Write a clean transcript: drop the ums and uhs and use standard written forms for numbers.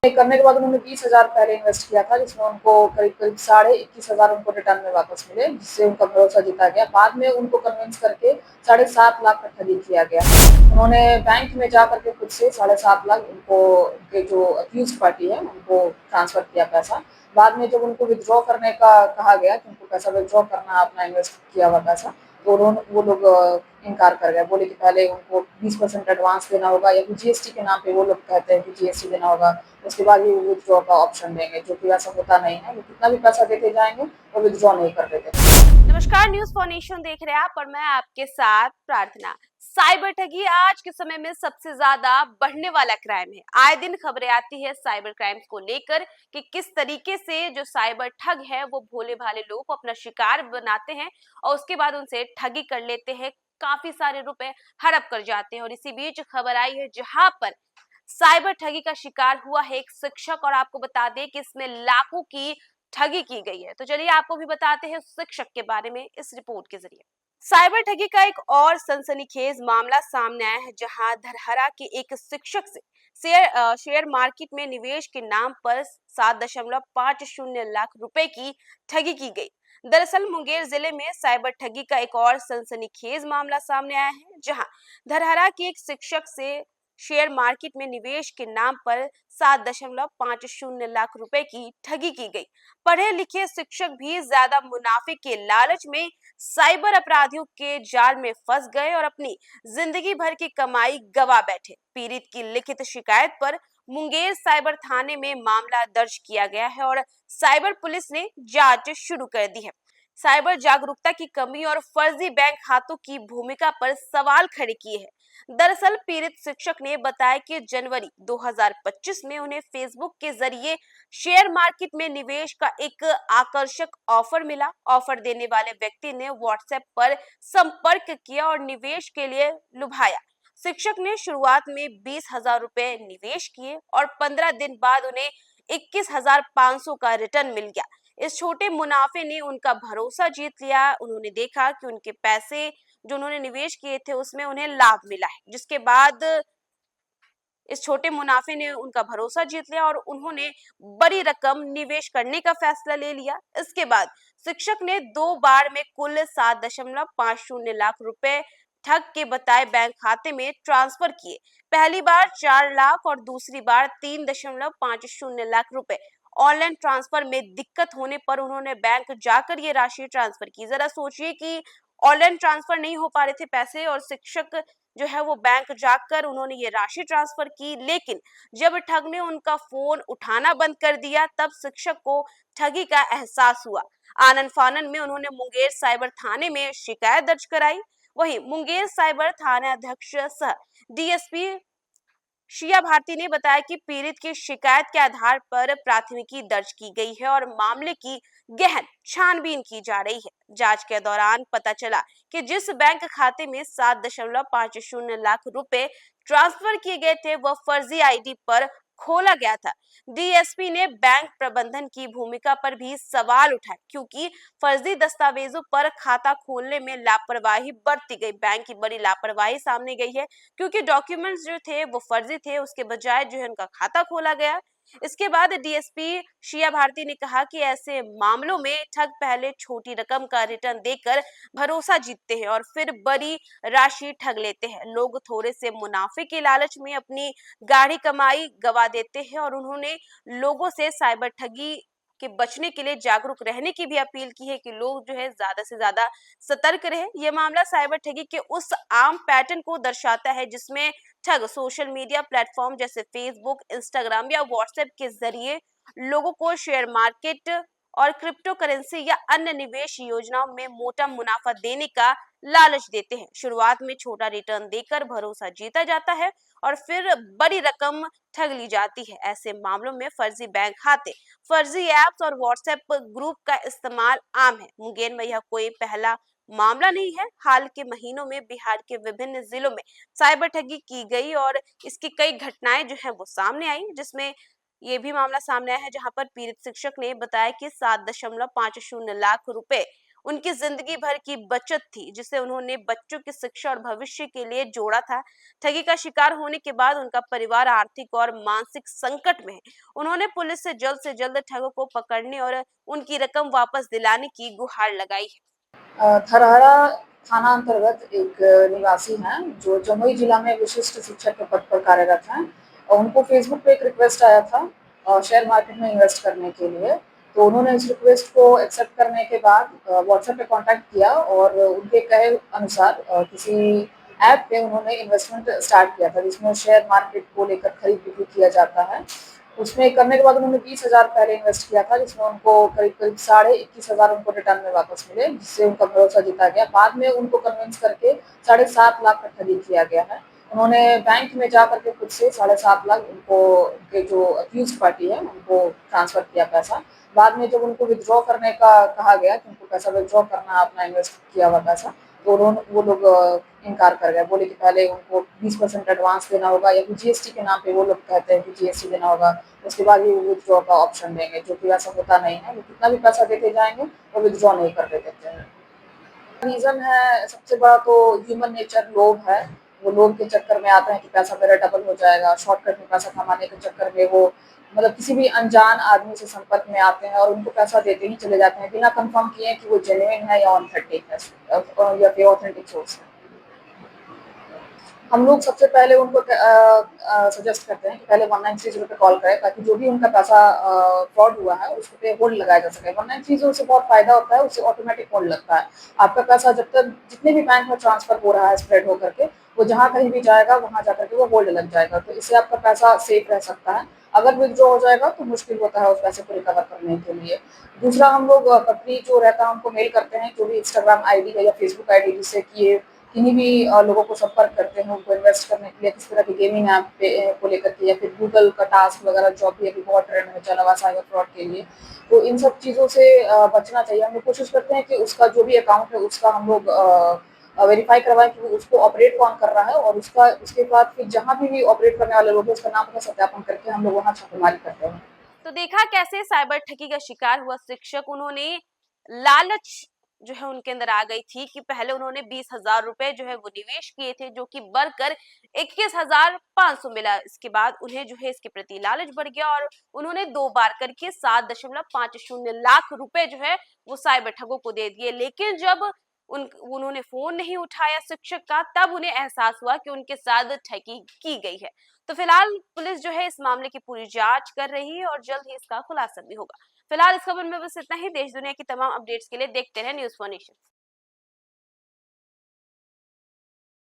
करने के बाद उन्होंने 20,000 पहले इन्वेस्ट किया था, जिसमें उनको करीब-करीब साढ़े 21,000 उनको रिटर्न में वापस मिले, जिससे उनका भरोसा जीता गया। बाद में उनको कन्विंस करके साढ़े 7 लाख का ठगी किया गया। उन्होंने बैंक में जा कर के खुद से साढ़े 7 लाख उनको उनके जो अक्यूज़्ड पार्टी है, उनको ट्रांसफ़र किया पैसा। बाद में जब उनको विथड्रॉ करने का कहा गया कि उनको पैसा विथड्रॉ करना है अपना इन्वेस्ट किया हुआ पैसा, तो वो लोग इनकार कर गए। बोले कि पहले उनको 20% एडवांस देना होगा या फिर जीएसटी के नाम पे वो लोग कहते हैं कि जीएसटी देना होगा, उसके बाद ही वो विथड्रॉ का ऑप्शन देंगे, जो कि ऐसा होता नहीं है। वो कितना भी पैसा देते जाएँगे, वो विथड्रॉ नहीं कर देते। नमस्कार, न्यूज फॉर नेशन देख रहे हैं आप और मैं आपके साथ प्रार्थना। साइबर ठगी आज के समय में सबसे ज्यादा बढ़ने वाला क्राइम है। आए दिन खबरें आती है साइबर क्राइम्स को लेकर कि किस तरीके से जो साइबर ठग है वो भोले भाले लोग को अपना शिकार बनाते हैं और उसके बाद उनसे ठगी कर लेते हैं, काफी सारे रुपए हड़प कर जाते हैं। और इसी बीच खबर आई है जहां पर साइबर ठगी का शिकार हुआ है एक शिक्षक, और आपको बता दें कि इसमें लाखों की ठगी की गई है। तो चलिए आपको भी बताते हैं उस शिक्षक के बारे में इस रिपोर्ट के जरिए। साइबर ठगी का एक और सनसनीखेज मामला सामने आया है जहां धरहरा के एक शिक्षक से शेयर मार्केट में निवेश के नाम पर 7.50 लाख रुपए की ठगी की गई। दरअसल मुंगेर जिले में साइबर ठगी का एक और सनसनीखेज मामला सामने आया है जहां धरहरा के एक शिक्षक से शेयर मार्केट में निवेश के नाम पर 7.50 लाख रुपए की ठगी की गई। पढ़े लिखे शिक्षक भी ज्यादा मुनाफे के लालच में साइबर अपराधियों के जाल में फंस गए और अपनी जिंदगी भर की कमाई गवा बैठे। पीड़ित की लिखित शिकायत पर मुंगेर साइबर थाने में मामला दर्ज किया गया है और साइबर पुलिस ने जांच शुरू कर दी है। साइबर जागरूकता की कमी और फर्जी बैंक खातों की भूमिका पर सवाल खड़े किए हैं। दरअसल पीड़ित शिक्षक ने बताया कि जनवरी 2025 में उन्हें फेसबुक के जरिए शेयर मार्केट में निवेश का एक आकर्षक ऑफर मिला। ऑफर देने वाले व्यक्ति ने व्हाट्सएप पर संपर्क किया और निवेश के लिए लुभाया। शिक्षक ने शुरुआत में 20,000 रुपए निवेश किए और 15 दिन बाद उन्हें 21,500 का रिटर्न मिल गया। इस छोटे मुनाफे ने उनका भरोसा जीत लिया। उन्होंने देखा कि उनके पैसे जो उन्होंने निवेश किए थे उसमें उन्हें लाभ मिला है, जिसके बाद इस छोटे मुनाफे ने उनका भरोसा जीत लिया और उन्होंने बड़ी रकम निवेश करने का फैसला ले लिया। इसके बाद शिक्षक ने 2 बार में कुल 7.50 लाख रुपए ठग के बताए बैंक खाते में ट्रांसफर किए। पहली बार 4 लाख और दूसरी बार 3.50 लाख रुपए। ऑनलाइन ट्रांसफर में दिक्कत होने पर उन्होंने बैंक जाकर ये राशि ट्रांसफर की। जरा सोचिए कि ऑनलाइन ट्रांसफर नहीं हो पा रहे थे पैसे और शिक्षक जो है वो बैंक जाकर उन्होंने ये राशि ट्रांसफर की, लेकिन जब ठग ने उनका फोन उठाना बंद कर दिया तब शिक्षक को ठगी का एहसास हुआ। आनन फानन में उन्होंने मुंगेर साइबर थाने में शिकायत दर्ज कराई। वहीं मुंगेर साइबर थाना अध्यक्ष सह डीएसपी शिया भारती ने बताया कि पीड़ित की शिकायत के आधार पर प्राथमिकी दर्ज की गई है और मामले की गहन छानबीन की जा रही है। जांच के दौरान पता चला कि जिस बैंक खाते में 7.50 लाख रुपए ट्रांसफर किए गए थे वह फर्जी आईडी पर खोला गया था। डीएसपी ने बैंक प्रबंधन की भूमिका पर भी सवाल उठाए, क्योंकि फर्जी दस्तावेजों पर खाता खोलने में लापरवाही बरती गई। बैंक की बड़ी लापरवाही सामने गई है, क्योंकि डॉक्यूमेंट्स जो थे वो फर्जी थे, उसके बजाय जो है उनका खाता खोला गया। इसके बाद डीएसपी शिया भारती ने कहा कि ऐसे मामलों में ठग पहले छोटी रकम का रिटर्न देकर भरोसा जीतते हैं और फिर बड़ी राशि ठग लेते हैं। लोग थोड़े से मुनाफे के लालच में अपनी गाढ़ी कमाई गवा देते हैं और उन्होंने लोगों से साइबर ठगी के बचने के लिए जागरूक रहने की भी अपील की है कि लोग जो है ज्यादा से ज्यादा सतर्क रहे। यह मामला साइबर ठगी के उस आम पैटर्न को दर्शाता है जिसमें ठग सोशल मीडिया प्लेटफॉर्म जैसे फेसबुक, इंस्टाग्राम या व्हाट्सएप के जरिए लोगों को शेयर मार्केट और क्रिप्टो करेंसी या अन्य निवेश योजनाओं में मोटा मुनाफा देने का लालच देते हैं। शुरुआत में छोटा रिटर्न देकर भरोसा जीता जाता है और फिर बड़ी रकम ठग ली जाती है। ऐसे मामलों में फर्जी बैंक खाते, फर्जी ऐप्स और व्हाट्सएप ग्रुप का इस्तेमाल आम है। मुंगेर में यह कोई पहला मामला नहीं है। हाल के महीनों में बिहार के विभिन्न जिलों में साइबर ठगी की गई और इसकी कई घटनाएं जो है वो सामने आई, जिसमें ये भी मामला सामने आया है जहां पर पीड़ित शिक्षक ने बताया कि 7.50 लाख रुपए उनकी जिंदगी भर की बचत थी जिसे उन्होंने बच्चों की शिक्षा और भविष्य के लिए जोड़ा था। ठगी का शिकार होने के बाद उनका परिवार आर्थिक और मानसिक संकट में है। उन्होंने पुलिस से जल्द ठगों को पकड़ने और उनकी रकम वापस दिलाने की गुहार लगाई है। थरहरा थाना अंतर्गत एक निवासी हैं जो जमुई जिला में विशिष्ट शिक्षक के पद पर कार्यरत हैं और उनको फेसबुक पे एक रिक्वेस्ट आया था शेयर मार्केट में इन्वेस्ट करने के लिए। तो उन्होंने इस रिक्वेस्ट को एक्सेप्ट करने के बाद व्हाट्सएप पे कांटेक्ट किया और उनके कहे अनुसार किसी ऐप पे उन्होंने इन्वेस्टमेंट स्टार्ट किया था जिसमें शेयर मार्केट को लेकर खरीद बिक्री किया जाता है। उसमें करने के बाद उन्होंने 20,000 पहले इन्वेस्ट किया था जिसमें उनको करीब-करीब 21,500 उनको रिटर्न में वापस मिले, जिससे उनका भरोसा जीता गया। बाद में उनको कन्विंस करके 7.5 लाख का ठगी किया गया है। उन्होंने बैंक में जा कर के खुद से 7.5 लाख उनको उनके जो अक्यूज़्ड पार्टी है उनको ट्रांसफ़र किया पैसा। बाद में जब उनको विथड्रॉ करने का कहा गया कि उनको पैसा विथड्रॉ करना है अपना इन्वेस्ट किया हुआ पैसा, तो वो लोग इनकार कर गए। बोले कि पहले उनको 20% एडवांस देना होगा या फिर जीएसटी के नाम पे वो लोग कहते हैं कि जीएसटी देना होगा, उसके बाद ही वो विथड्रॉ का ऑप्शन देंगे, जो कि ऐसा होता नहीं है। वो कितना भी पैसा देते जाएँगे, वो विथड्रॉ नहीं करने देते हैं। रीज़न है सबसे बड़ा तो ह्यूमन नेचर लोभ है। वो लोभ के चक्कर में आते हैं कि पैसा मेरा डबल हो जाएगा, शॉर्टकट में पैसा कमाने के चक्कर में वो मतलब किसी भी अनजान आदमी से संपर्क में आते हैं और उनको पैसा देते ही चले जाते हैं, बिना कन्फर्म किए कि वो जेन्युइन है या ऑथेंटिक है या फिर ऑथेंटिक सोर्स है। हम लोग सबसे पहले उनको सजेस्ट करते हैं कि पहले 1930 पे कॉल करें ताकि जो भी उनका पैसा फ्रॉड हुआ है उस पे होल्ड लगाया जा सके। 1930 से बहुत फ़ायदा होता है, उससे ऑटोमेटिक होल्ड लगता है। आपका पैसा जब तक जितने भी बैंक में ट्रांसफ़र हो रहा है स्प्रेड होकर के, वो जहाँ कहीं भी जाएगा वहाँ जाकर के वो होल्ड लग जाएगा। तो इससे आपका पैसा सेफ रह सकता है। अगर विथड्रॉ हो जाएगा तो मुश्किल होता है उस पैसे को रिकवर करने के लिए। दूसरा हम लोग कंपनी जो रहता है उनको मेल करते हैं, जो भी इंस्टाग्राम आईडी है या फेसबुक आईडी जिससे कि ये किन्हीं भी लोगों को संपर्क करते हैं उनको इन्वेस्ट करने के लिए किसी तरह की गेमिंग ऐप पे को लेकर के या फिर गूगल का टास्क वगैरह जो अभी अभी बहुत ट्रेंड में चला हुआ साइबर फ्रॉड के लिए। तो इन सब चीज़ों से बचना चाहिए। हम लोग कोशिश करते हैं कि उसका जो भी अकाउंट है उसका हम लोग वेरीफाई करवाएं कि वो उसको ऑपरेट कौन कर रहा है और उसके बाद फिर जहाँ भी ऑपरेट करने वाले लोग हैं उसका नाम का सत्यापन करके हम लोग वहाँ छापेमारी करते हैं। तो देखा कैसे साइबर ठगी का शिकार हुआ शिक्षक, उन्होंने लालच जो है उनके अंदर आ गई थी कि पहले उन्होंने 20,000 रुपए जो है वो निवेश किए थे जो कि बढ़कर 21,500 मिला। इसके बाद उन्हें जो है इसके प्रति लालच बढ़ गया और उन्होंने 2 बार करके 7.50 लाख रुपए जो है वो साइबर ठगों को दे दिए। लेकिन जब उन्होंने फोन नहीं उठाया शिक्षक का, तब उन्हें एहसास हुआ कि उनके साथ ठगी की गई है। तो फिलहाल पुलिस जो है इस मामले की पूरी जांच कर रही है और जल्द ही इसका खुलासा भी होगा। फिलहाल इस खबर में बस इतना ही। देश दुनिया की तमाम अपडेट्स के लिए देखते रहे न्यूज़4 नेशन।